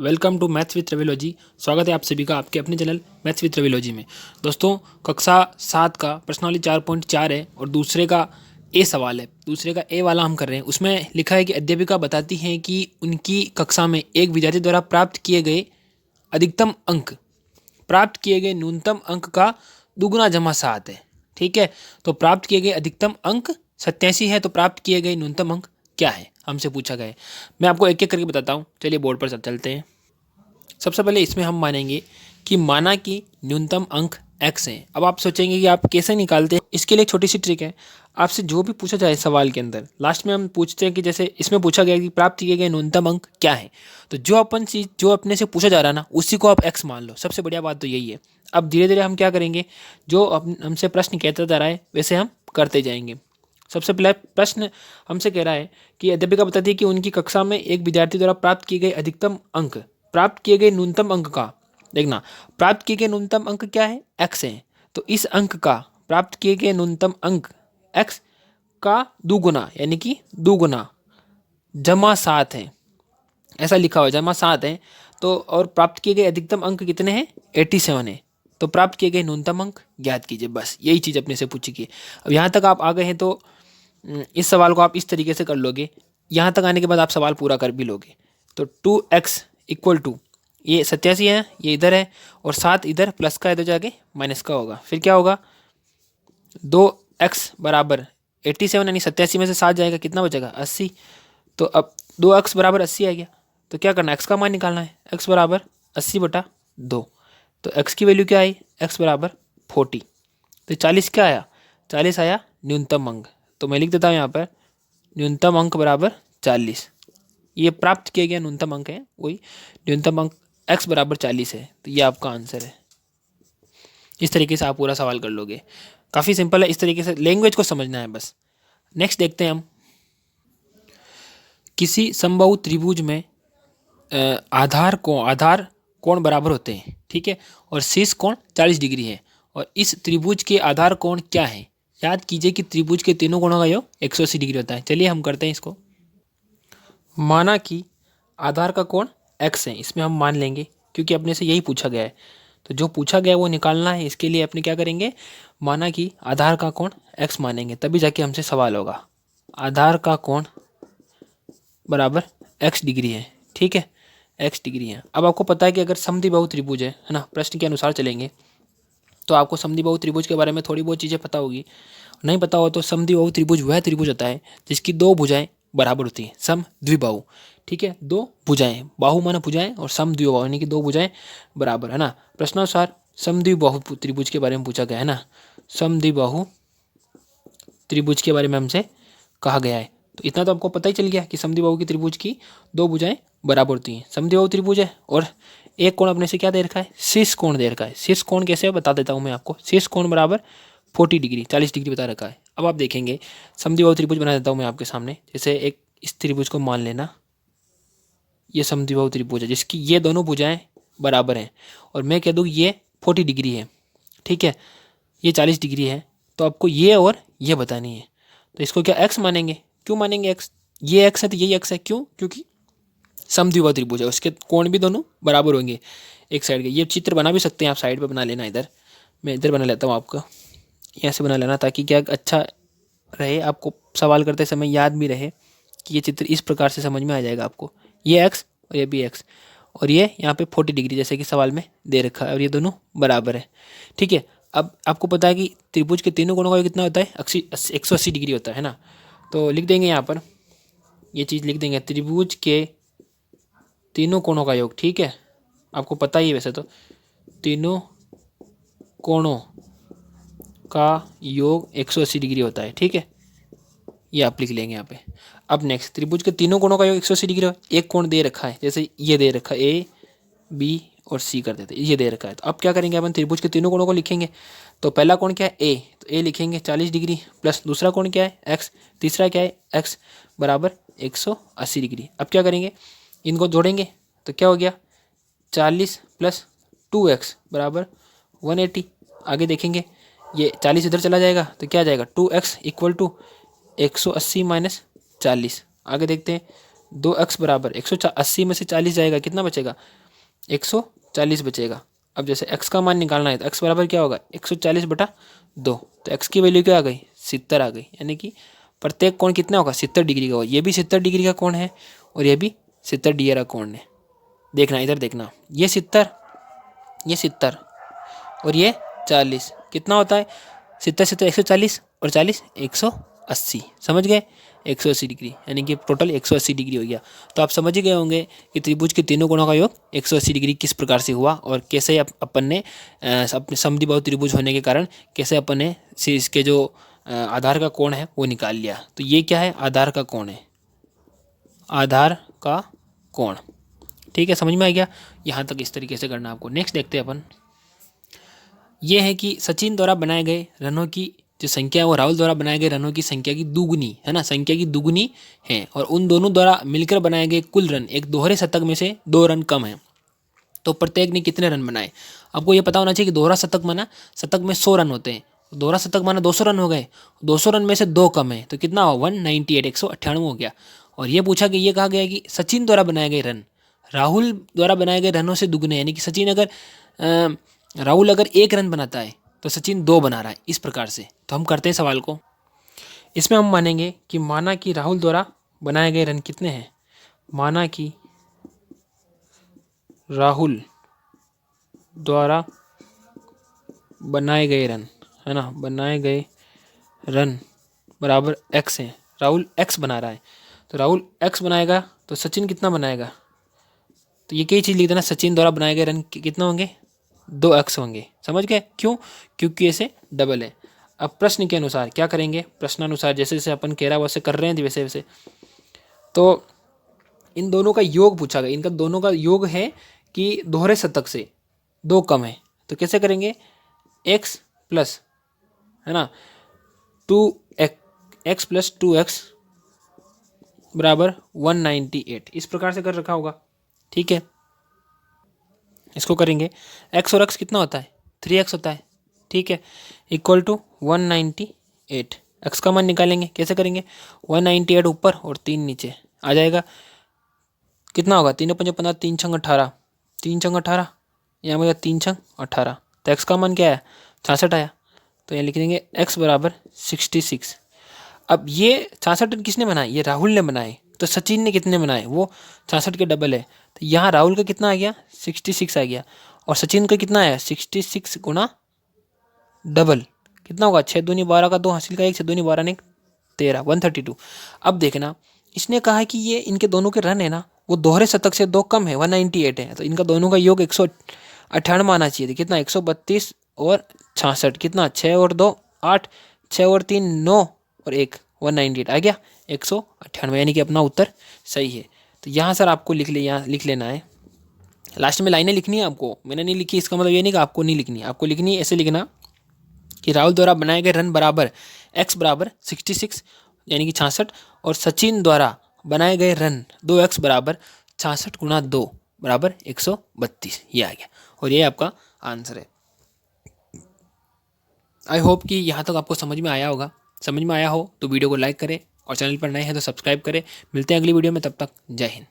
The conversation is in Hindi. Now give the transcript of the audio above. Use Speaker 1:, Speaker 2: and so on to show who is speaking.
Speaker 1: वेलकम टू मैथ्स विद ट्रेविलॉजी। स्वागत है आप सभी का आपके अपने चैनल मैथ्स विद ट्रेविलॉजी में। दोस्तों, कक्षा 7 का प्रश्नावली 4.4 है और दूसरे का ए सवाल है। दूसरे का ए वाला हम कर रहे हैं। उसमें लिखा है कि अध्यापिका बताती हैं कि उनकी कक्षा में एक विद्यार्थी द्वारा प्राप्त किए गए अधिकतम अंक प्राप्त किए गए न्यूनतम अंक का दुगुना जमा 7 है। ठीक है, तो प्राप्त किए गए अधिकतम अंक 87 है, तो प्राप्त किए गए न्यूनतम अंक क्या है, हमसे पूछा गया है। मैं आपको एक एक करके बताता हूँ। चलिए बोर्ड पर सब चलते हैं। सबसे पहले इसमें हम मानेंगे कि माना कि न्यूनतम अंक x है। अब आप सोचेंगे कि आप कैसे निकालते हैं। इसके लिए एक छोटी सी ट्रिक है। आपसे जो भी पूछा जाए सवाल के अंदर, लास्ट में हम पूछते हैं कि जैसे इसमें पूछा गया कि प्राप्त किए गए न्यूनतम अंक क्या है, तो जो अपने से पूछा जा रहा है ना, उसी को आप x मान लो। सबसे बढ़िया बात तो यही है। अब धीरे धीरे हम क्या करेंगे, जो हमसे प्रश्न कहता जा रहा है वैसे हम करते जाएंगे। सबसे पहले प्रश्न हमसे कह रहा है कि अध्यापिका बताती है कि उनकी कक्षा में एक विद्यार्थी द्वारा प्राप्त किए गए अधिकतम अंक प्राप्त किए गए न्यूनतम अंक का, देखना, प्राप्त किए गए न्यूनतम अंक क्या है, x है। तो इस अंक का प्राप्त किए गए न्यूनतम अंक x का दुगुना, यानी कि दुगुना जमा 7 है। ऐसा लिखा हुआ जमा 7 है। तो और प्राप्त किए गए अधिकतम अंक कितने हैं, 87 है। तो प्राप्त किए गए न्यूनतम अंक ज्ञात कीजिए। बस यही चीज़ अपने से पूछी गई। अब यहाँ तक आप आ गए हैं तो इस सवाल को आप इस तरीके से कर लोगे। यहाँ तक आने के बाद आप सवाल पूरा कर भी लोगे। तो 2x इक्वल टू, ये 87 है, ये इधर है, और 7 इधर प्लस का इधर जाके माइनस का होगा। फिर क्या होगा, 2x बराबर 87, यानी 87 में से 7 जाएगा, कितना बचेगा, 80। तो अब 2x बराबर 80 आ गया। तो क्या करना है, x का मान निकालना है। x बराबर 80/2। तो x की वैल्यू क्या आई, x बराबर 40। तो 40 क्या आया, 40 आया न्यूनतम अंक। तो मैं लिख देता हूँ यहाँ पर न्यूनतम अंक बराबर 40। ये प्राप्त किया गया न्यूनतम अंक है, वही न्यूनतम अंक x बराबर 40 है। तो ये आपका आंसर है। इस तरीके से आप पूरा सवाल कर लोगे। काफ़ी सिंपल है। इस तरीके से लैंग्वेज को समझना है बस। नेक्स्ट देखते हैं हम। किसी समबाहु त्रिभुज में आधार कोण बराबर होते हैं, ठीक है, और शीर्ष कोण 40 डिग्री है, और इस त्रिभुज के आधार कोण क्या है। याद कीजिए कि त्रिभुज के तीनों कोणों का योग 180 डिग्री होता है। चलिए हम करते हैं इसको। माना कि आधार का कोण x है, इसमें हम मान लेंगे क्योंकि अपने से यही पूछा गया है। तो जो पूछा गया है वो निकालना है। इसके लिए अपने क्या करेंगे, माना कि आधार का कोण x मानेंगे, तभी जाके हमसे सवाल होगा। आधार का कोण बराबर x डिग्री है, ठीक है, x डिग्री है। अब आपको पता है कि अगर समद्विबाहु त्रिभुज है ना, प्रश्न के अनुसार चलेंगे तो आपको समद्विबाहु त्रिभुज के बारे में थोड़ी बहुत चीज़ें पता होगी। नहीं पता हो तो समद्विबाहु त्रिभुज वह त्रिभुज होता है जिसकी दो भुजाएं बराबर होती हैं, समद्विबाहु। ठीक है, दो भुजाएं, बाहु माना भुजाएं, और समद्विबाहु यानी कि दो भुजाएं बराबर, है ना। प्रश्नानुसार समद्विबाहु त्रिभुज के बारे में पूछा गया है ना। समद्विबाहु त्रिभुज के बारे में हमसे कहा गया है। तो इतना तो आपको पता ही चल गया कि समद्विबाहु की त्रिभुज की दो भुजाएं बराबर होती हैं। समद्विबाहु त्रिभुज है और एक कोण अपने से क्या दे रखा है, शीर्ष कोण दे रखा है। शीर्ष कोण कैसे बता देता हूँ मैं आपको। शीर्ष कोण बराबर 40 डिग्री, 40 डिग्री बता रखा है। अब आप देखेंगे समद्विबाहु त्रिभुज बना देता हूँ मैं आपके सामने। जैसे एक इस त्रिभुज को मान लेना, ये समद्विबाहु त्रिभुज है जिसकी ये दोनों भुजाएं बराबर हैं, और मैं कह दूँ ये 40 डिग्री है, ठीक है, ये 40 डिग्री है। तो आपको ये और ये बतानी है। तो इसको क्या x मानेंगे। क्यों मानेंगे x, ये x है तो यही x है। क्यों, क्योंकि समद्विबाहु त्रिभुज है, उसके कोण भी दोनों बराबर होंगे एक साइड के। ये चित्र बना भी सकते हैं आप, साइड पे बना लेना। इधर मैं इधर बना लेता हूँ, आपका ऐसे बना लेना, ताकि क्या अच्छा रहे, आपको सवाल करते समय याद भी रहे कि ये चित्र इस प्रकार से समझ में आ जाएगा आपको। ये x और ये भी x, और ये यहाँ पे 40 डिग्री जैसे कि सवाल में दे रखा है, और ये दोनों बराबर है, ठीक है। अब आपको पता है कि त्रिभुज के तीनों कोणों का कितना होता है, 180 डिग्री होता है ना। तो लिख देंगे यहाँ पर, ये चीज़ लिख देंगे, त्रिभुज के तीनों कोणों का योग, ठीक है। आपको पता ही है वैसे तो, तीनों कोणों का योग 180 डिग्री होता है, ठीक है। ये आप लिख लेंगे यहाँ पे। अब नेक्स्ट, त्रिभुज के तीनों कोणों का योग 180 डिग्री हो। एक कोण दे रखा है, जैसे ये दे रखा है A B और C कर देते, ये दे रखा है। तो अब क्या करेंगे, अपन त्रिभुज के तीनों कोणों को लिखेंगे। तो पहला कोण क्या है A, तो A लिखेंगे 40 डिग्री, प्लस दूसरा कोण क्या है x, तीसरा क्या है x बराबर 180 डिग्री। अब क्या करेंगे, इनको जोड़ेंगे तो क्या हो गया, 40 प्लस 2x बराबर 180। आगे देखेंगे ये 40 इधर चला जाएगा तो क्या आ जाएगा, 2x इक्वल टू 180 माइनस 40। आगे देखते हैं 2x बराबर 180 में से 40 जाएगा, कितना बचेगा? 140 बचेगा। अब जैसे x का मान निकालना है तो x बराबर क्या होगा? 140/2। तो x की वैल्यू क्या आ गई? 70 आ गई। यानी कि प्रत्येक कोण कितना होगा? 70 डिग्री का होगा। ये भी 70 डिग्री का कोण है और ये भी 70 डिग्री का कोण है। देखना इधर देखना, ये 70, ये 70 और ये 40, कितना होता है? 70 70 140 और 40 180। समझ गए? 180 डिग्री, यानी कि टोटल 180 डिग्री हो गया। तो आप समझ ही गए होंगे कि त्रिभुज के तीनों कोणों का योग 180 डिग्री किस प्रकार से हुआ और कैसे अपन ने अपने समद्विबाहु त्रिभुज होने के कारण कैसे अपन ने इसके जो आधार का कोण है वो निकाल लिया। तो ये क्या है? आधार का कोण है, आधार का कोण। ठीक है, समझ में आ गया? यहाँ तक इस तरीके से करना आपको। नेक्स्ट देखते हैं अपन, ये है कि सचिन द्वारा बनाए गए रनों की जो संख्या है वो राहुल द्वारा बनाए गए रनों की संख्या की दुगुनी है ना, संख्या की दुगुनी है। और उन दोनों द्वारा मिलकर बनाए गए कुल रन एक दोहरे शतक में से 2 रन कम है। तो प्रत्येक ने कितने रन बनाए? आपको ये पता होना चाहिए कि दोहरा शतक माना शतक में 100 रन होते हैं, दोहरा शतक माना 200 रन हो गए, 200 रन में से 2 कम है तो कितना हुआ? 198, 198 हो गया। और ये पूछा कि ये कहा गया कि सचिन द्वारा बनाए गए रन राहुल द्वारा बनाए गए रनों से दुगने, यानी कि सचिन अगर राहुल अगर 1 रन बनाता है तो सचिन 2 बना रहा है, इस प्रकार से। तो हम करते हैं सवाल को। इसमें हम मानेंगे कि माना कि राहुल द्वारा बनाए गए रन कितने हैं? माना कि राहुल द्वारा बनाए गए रन, है ना, बनाए गए रन बराबर x है। राहुल x बना रहा है तो राहुल x बनाएगा तो सचिन कितना बनाएगा? तो ये कई चीज़ लिख देना, सचिन द्वारा बनाए गए रन कितने होंगे? 2x होंगे। समझ गए? क्यों? क्योंकि ऐसे डबल है। अब प्रश्न के अनुसार क्या करेंगे? प्रश्नानुसार जैसे जैसे अपन कह रहा है वैसे कर रहे हैं वैसे वैसे। तो इन दोनों का योग पूछा गया, इनका दोनों का योग है कि दोहरे शतक से 2 कम है। तो कैसे करेंगे? x प्लस, है ना, 2x प्लस 2x बराबर 198, इस प्रकार से कर रखा होगा। ठीक है, इसको करेंगे। x और x कितना होता है? 3x होता है। ठीक है, इक्वल टू 198। x का मान निकालेंगे, कैसे करेंगे? 198 ऊपर और 3 नीचे आ जाएगा। कितना होगा? 3 5 15, 3 6 18, 3 6 18, यहाँ पर 3 6 18। तो x का मान क्या है? 66 आया। तो यहाँ लिख देंगे x बराबर 66। अब ये 66 किसने बनाए? ये राहुल ने बनाए। तो सचिन ने कितने बनाए? वो 66 के डबल है। तो यहाँ राहुल का कितना आ गया? 66 आ गया। और सचिन का कितना आया? 66 गुना डबल, कितना होगा? 6 दूनी 12 का 2 हासिल का 1, 6 दूनी 12 ने 13, 132। अब देखना, इसने कहा है कि ये इनके दोनों के रन है ना वो दोहरे शतक से 2 कम है, 198 है। तो इनका दोनों का योग 198 आना चाहिए। कितना? 132 और 66, कितना? 6 और 2 8, 6 और 3 9 और 1 198 आ गया 198, यानी कि अपना उत्तर सही है। तो यहाँ सर आपको यहाँ लिख लेना है। लास्ट में लाइनें लिखनी है आपको, मैंने नहीं लिखी इसका मतलब ये नहीं कि आपको नहीं लिखनी, आपको लिखनी है। ऐसे लिखना कि राहुल द्वारा बनाए गए रन बराबर x बराबर 66 यानी कि 66 और सचिन द्वारा बनाए गए रन 2x बराबर 66 गुना 2 बराबर 132, ये आ गया और ये आपका आंसर है। आई होप कि यहाँ तक आपको समझ में आया होगा। समझ में आया हो तो वीडियो को लाइक करें और चैनल पर नए हैं तो सब्सक्राइब करें। मिलते हैं अगली वीडियो में, तब तक जय हिंद।